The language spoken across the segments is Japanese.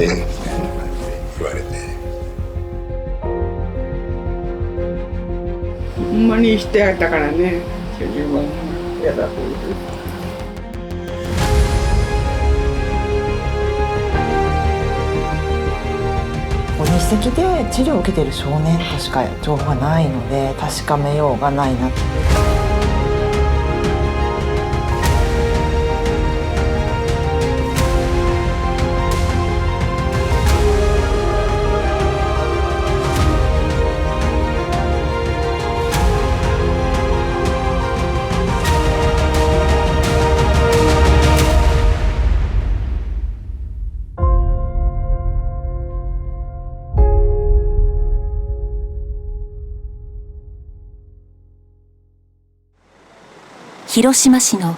ねみたいな感じで言われて。ほんまにしてやったからね、主人は嫌だと思って。日赤で治療を受けている少年としか情報がないので確かめようがないなと。広島市の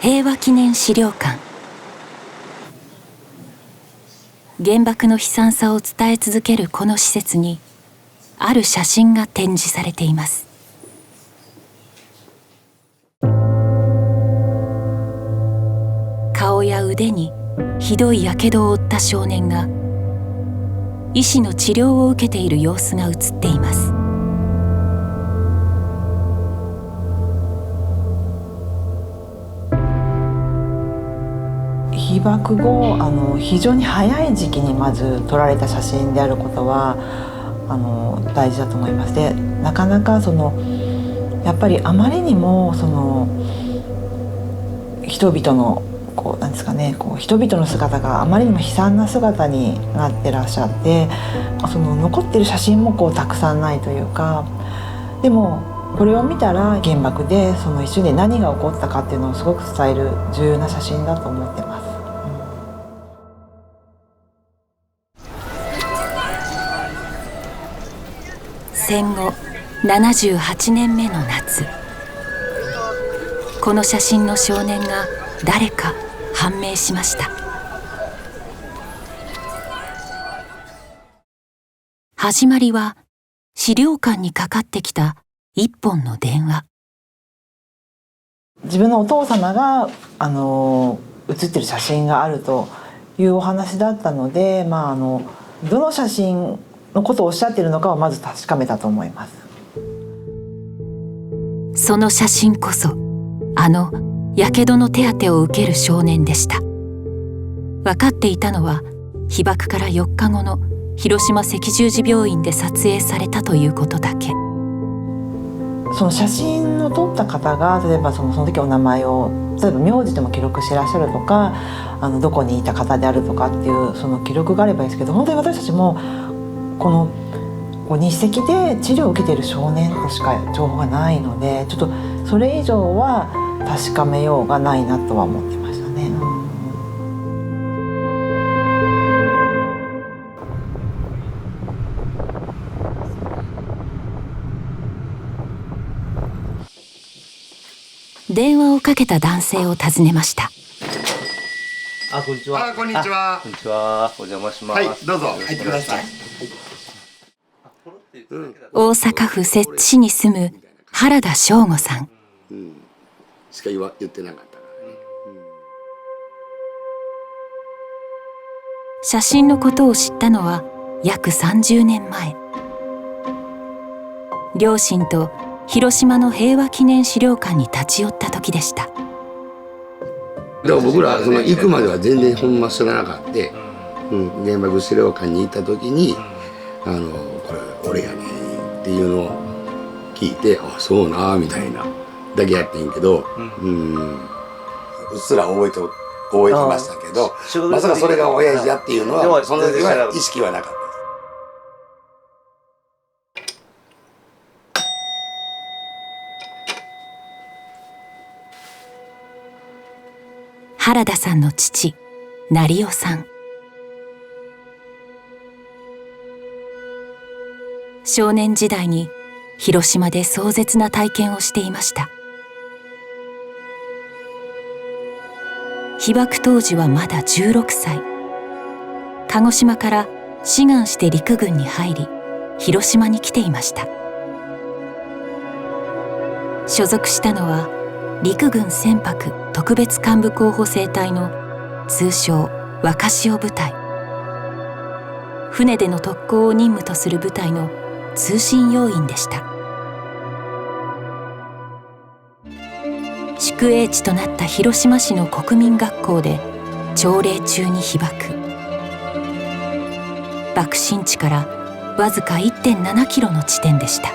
平和記念資料館。原爆の悲惨さを伝え続けるこの施設にある写真が展示されています。顔や腕にひどいやけどを負った少年が医師の治療を受けている様子が写っています。被爆後非常に早い時期にまず撮られた写真であることは大事だと思います。でなかなかやっぱりあまりにも人々のなんですかね、人々の姿があまりにも悲惨な姿になってらっしゃって、残ってる写真もたくさんないというか、でもこれを見たら原爆で一瞬で何が起こったかっていうのをすごく伝える重要な写真だと思ってます。戦後78年目の夏、この写真の少年が誰か判明しました。始まりは資料館にかかってきた一本の電話。自分のお父様が写ってる写真があるというお話だったので、どの写真のことをおっしゃっているのかをまず確かめたと思います。その写真こそやけどの手当てを受ける少年でした。分かっていたのは被爆から4日後の広島赤十字病院で撮影されたということだけ。その写真を撮った方が例えばその時お名前を例えば名字でも記録してらっしゃるとかどこにいた方であるとかっていうその記録があればいいですけど、本当に私たちもこの日赤で治療を受けている少年としか情報がないので、ちょっとそれ以上は確かめようがないなとは思ってましたね。電話をかけた男性を訪ねました。こんにちは。こんにちは。こんにちは。お邪魔します。はい、どうぞ入ってください。大阪府摂津市に住む原田翔吾さん。しか言ってなかったからね。写真のことを知ったのは約30年前。両親と広島の平和記念資料館に立ち寄った時でした。だから僕ら行くまでは全然ほんま知らなかった。原爆資料館に行った時にこれ俺やねんっていうのを聞いて、あ、そうなみたいなだけやってんけど、うっすら覚えてましたけど、まさかそれが親父やっていうのはその時は意識はなかった。原田さんの父、成夫さん。少年時代に広島で壮絶な体験をしていました。被爆当時はまだ16歳。鹿児島から志願して陸軍に入り、広島に来ていました。所属したのは陸軍船舶特別幹部候補生隊の通称若潮部隊。船での特攻を任務とする部隊の通信要員でした。宿営地となった広島市の国民学校で朝礼中に被爆。爆心地からわずか 1.7 キロの地点でした。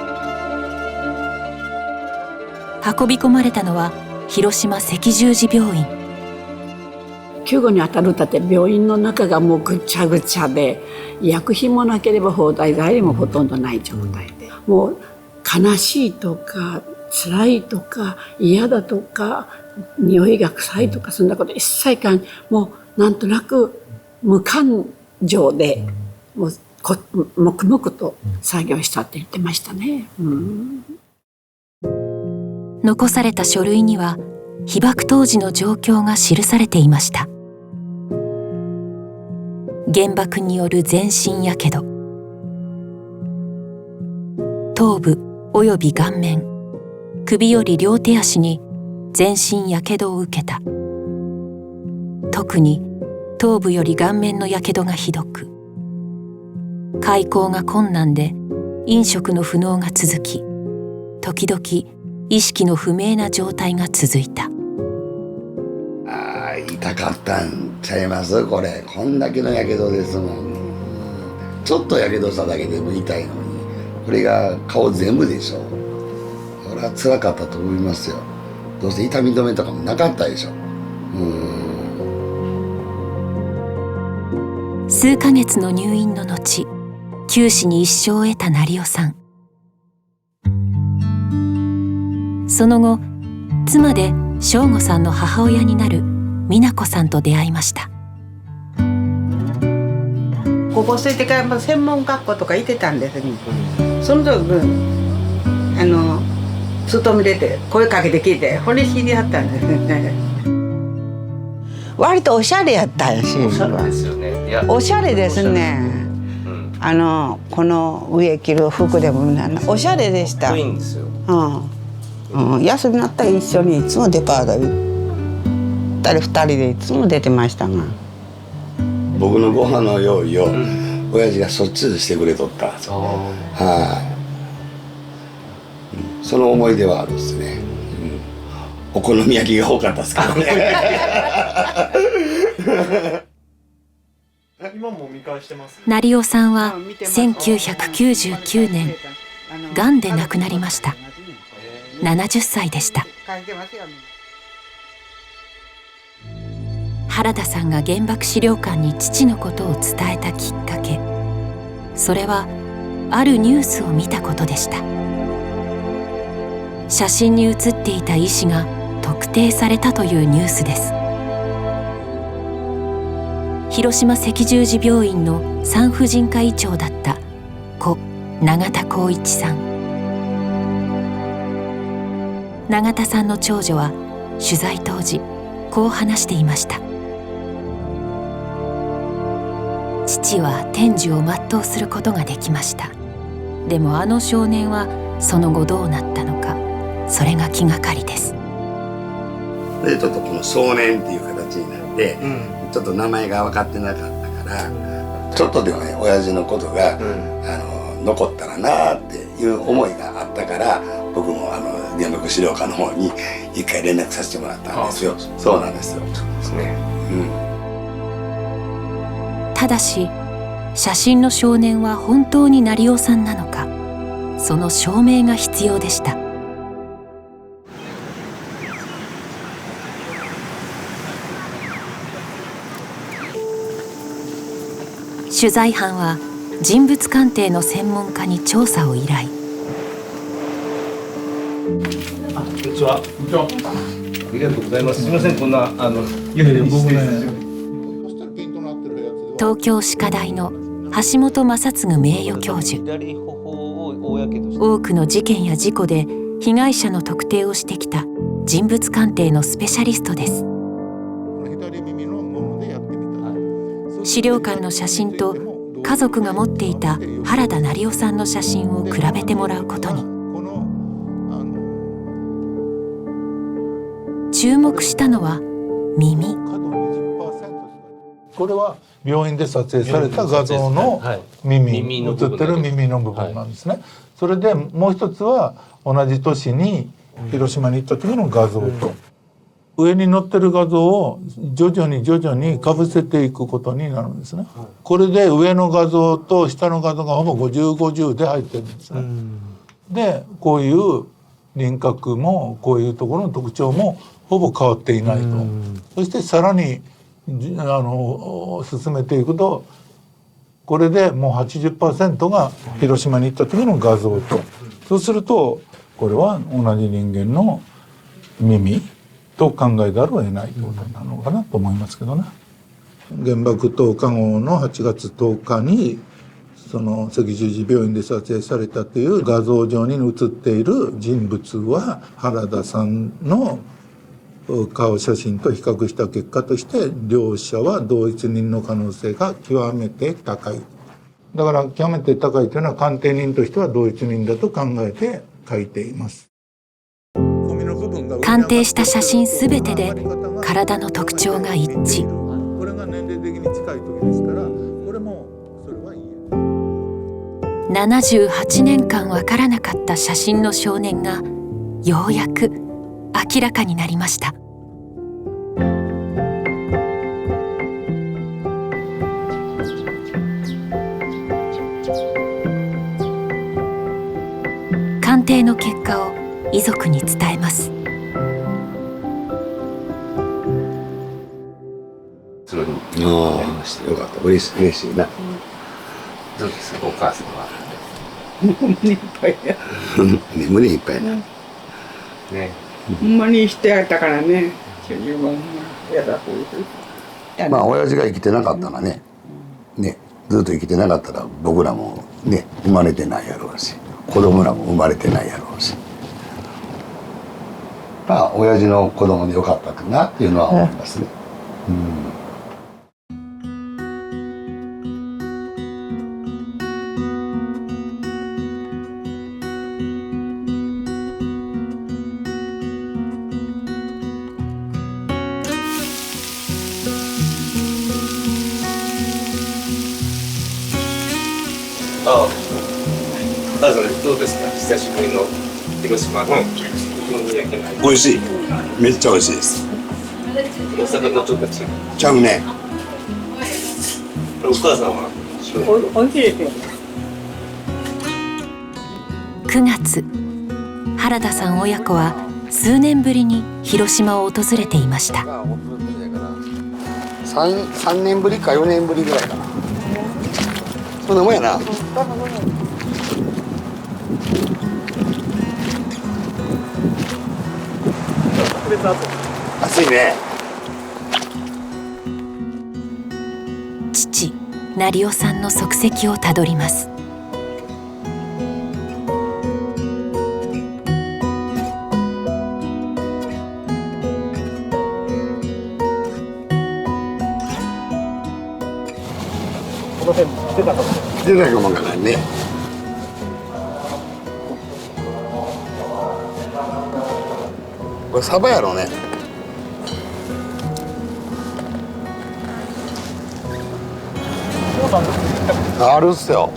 運び込まれたのは広島赤十字病院。救護に当たるって病院の中がもうぐちゃぐちゃで、薬品もなければ包帯材料もほとんどない状態で、もう悲しいとか辛いとか嫌だとか匂いが臭いとかそんなこと一切もうなんとなく無感情でもう黙々と作業したって言ってましたね。残された書類には被爆当時の状況が記されていました。原爆による全身やけど、頭部および顔面、首より両手足に全身やけどを受けた。特に頭部より顔面のやけどがひどく、開口が困難で飲食の不能が続き、時々意識の不明な状態が続いた。痛かったんちゃいます？これこんだけのやけどですもん。ちょっとやけどしただけでも痛いのに、これが顔全部でしょ。それは辛かったと思いますよ。どうせ痛み止めとかもなかったでしょ。数ヶ月の入院の後、九死に一生を得た成尾さん。その後、妻で正吾さんの母親になる美奈子さんと出会いました。高校生ってから専門学校とか行ってたんですね。その時勤めてて声かけて聞いて骨知り合ったんですね。割とおしゃれやったんし。おしゃれですよね。いやおしゃれですね。この上着る服でもおしゃれでした。いいんですよ。休みになったら一緒にいつもデパート行ったり2人でいつも出てましたが、僕のご飯の用意を親父がそっちでしてくれとった。その思い出はあるんですね。お好み焼きが多かったですけどね。今も見返してます。成尾さんは1999年がんで亡くなりました。70歳でした。原田さんが原爆資料館に父のことを伝えたきっかけ、それはあるニュースを見たことでした。写真に写っていた医師が特定されたというニュースです。広島赤十字病院の産婦人科医長だった故永田浩一さん。永田さんの長女は取材当時こう話していました。父は天寿を全うすることができました。でもあの少年はその後どうなったのか、それが気がかりです。でちょっとこの少年っていう形になって、ちょっと名前が分かってなかったから、ちょっとでもね親父のことが、残ったらなっていう思いがあったから、僕も原爆資料館の方に一回連絡させてもらったんですよ。そうなんですよ。そうですね。ただし写真の少年は本当に成尾さんなのか、その証明が必要でした。取材班は人物鑑定の専門家に調査を依頼。こんにちは。ありがとうございます。すみません、こんな東京歯科大の橋本正嗣名誉教授。多くの事件や事故で被害者の特定をしてきた人物鑑定のスペシャリストです。資料館の写真と家族が持っていた原田成尾さんの写真を比べてもらうことに。注目したのは耳。これは病院で撮影された画像の耳、映ってる耳の部分なんですね。それでもう一つは同じ年に広島に行った時の画像と、上に載ってる画像を徐々にかぶせていくことになるんですね。これで上の画像と下の画像がほぼ50-50で入ってるんですね。でこういう輪郭もこういうところの特徴もほぼ変わっていないと。そしてさらに進めていくと、これでもう 80% が広島に行った時の画像と、そうするとこれは同じ人間の耳と考えざるを得ないということなのかなと思いますけどね。原爆投下後の8月10日にその赤十字病院で撮影されたという画像上に写っている人物は原田さんの顔写真と比較した結果として、両者は同一人の可能性が極めて高い。だから極めて高いというのは鑑定人としては同一人だと考えて書いています。鑑定した写真すべてで体の特徴が一致。これが年齢的に近い時ですから、これもそれは言えない。78年間わからなかった写真の少年がようやく明らかになりました。鑑定の結果を遺族に伝えます。よかった、嬉しいな。どうですか、お母さんは。胸いっぱいや。胸いっぱいな。ね。ほんまにしてやったからね。まあ親父が生きてなかったらね、ずっと生きてなかったら僕らもね生まれてないやろうし、子供らも生まれてないやろうし、まあ親父の子供でよかったかなっていうのは思いますね。どうですか、久しぶりの広島のお好み焼きの味。美味しい、めっちゃ美味しいです。大阪とちょっと違う。ちゃうね。お母さんはおいしいですよ。9月、原田さん親子は数年ぶりに広島を訪れていました。3年ぶりか4年ぶりぐらいかな。そんなもんやな。暑いね。父、成夫さんの足跡をたどります。この辺出たかも。出ないかもわからないね。これサバやろうね。あるっすよ。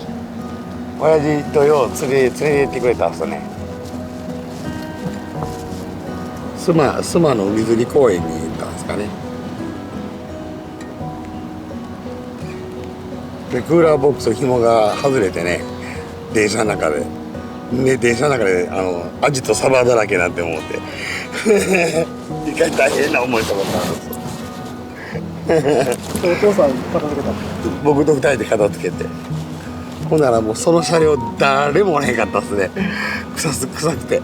親父とよう連れて行ってくれたっすね。須磨の海釣り公園に行ったんですかね。でクーラーボックス紐が外れてね、電車の中でアジとサバだらけなんて思って一回大変な思いしたことあるんですよ。お父さん片付けたの？僕と2人で片付けて、ほんならもうその車両誰もおらへんかったっすね。臭くて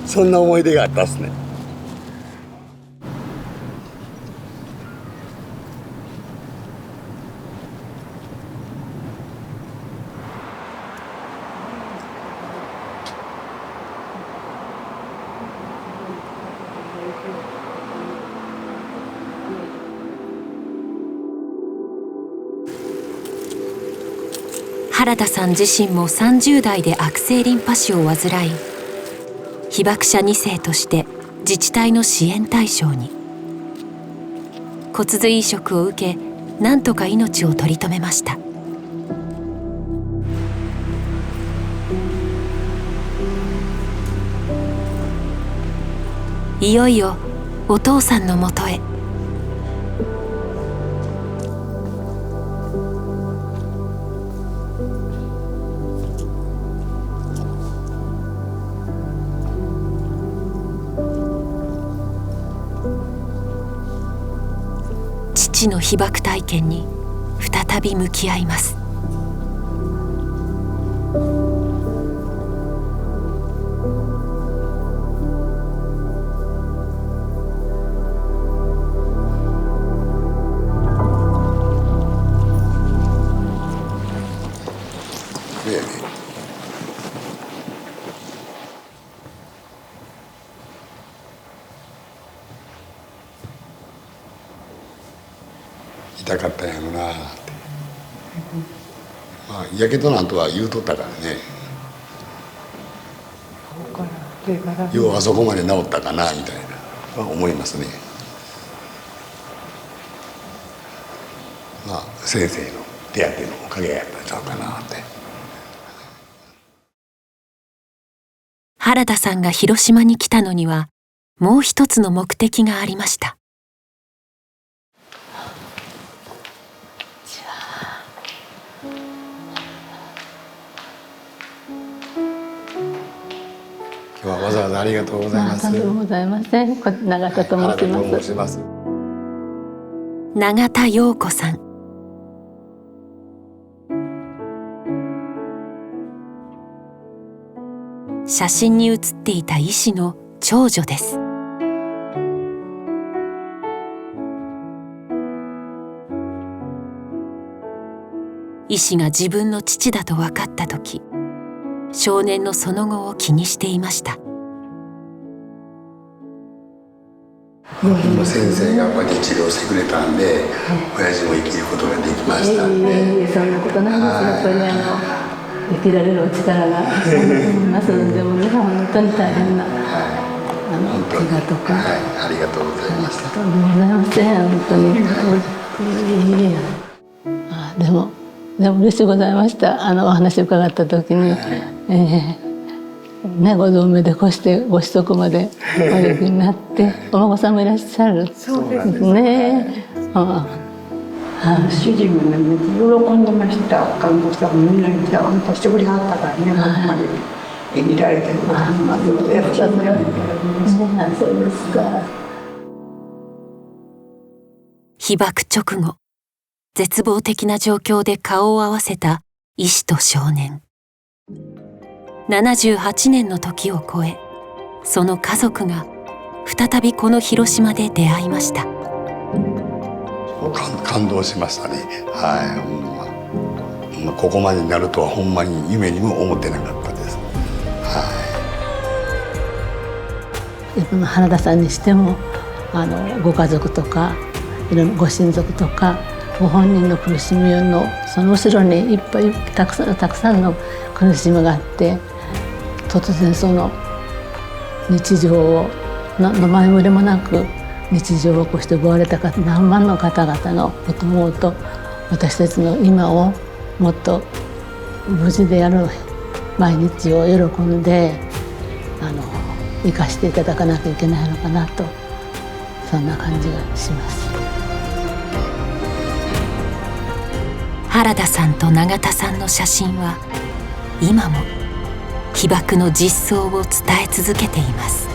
そんな思い出があったっすね。原田さん自身も30代で悪性リンパ腫を患い、被爆者2世として自治体の支援対象に。骨髄移植を受け、なんとか命を取り留めました。いよいよお父さんのもとへ。父の被爆体験に再び向き合います。痛かったんやろなって、まあやけどなんとは言うとったからね、ようあそこまで治ったかなみたいな思いますね。まあ先生の手当てのおかげやったんちゃうかなって。原田さんが広島に来たのにはもう一つの目的がありました。今日はわざわざありがとうございます。とんでもございません。永田と申します。永田陽子さん。写真に写っていた医師の長女です。医師が自分の父だと分かった時、少年のその後を気にしていました。先生がこうやって治療してくれたんで、親父も生きることができましたんで。そんなことないです。やっぱり生きられるお力があります。でもね、本当に大変な怪我とか。はい、ありがとうございました。とんでもございません。本当に。でも嬉しいございました。お話伺った時に、ね、ご存命でこうしてご子息までお出来になってお孫さんもいらっしゃる。そうですね。主人もね、めっちゃ喜んでました。看護師さんもみんなに本当してくれはったからね、ここまで見られてることにまでやっちゃってる。そうですか。被爆直後、絶望的な状況で顔を合わせた医師と少年。78年の時を超え、その家族が再びこの広島で出会いました。感動しましたね。はい、ここまでになるとはほんまに夢にも思ってなかったです。はい。原田さんにしてもご家族とかいろんなご親族とかご本人の苦しみのその後ろにいっぱいたくさんの苦しみがあって、突然その日常をの前触れもなく日常をこうして奪われた方、何万の方々のことを思うと、私たちの今をもっと無事である毎日を喜んで生かしていただかなきゃいけないのかなと、そんな感じがします。原田さんと永田さんの写真は今も被爆の実相を伝え続けています。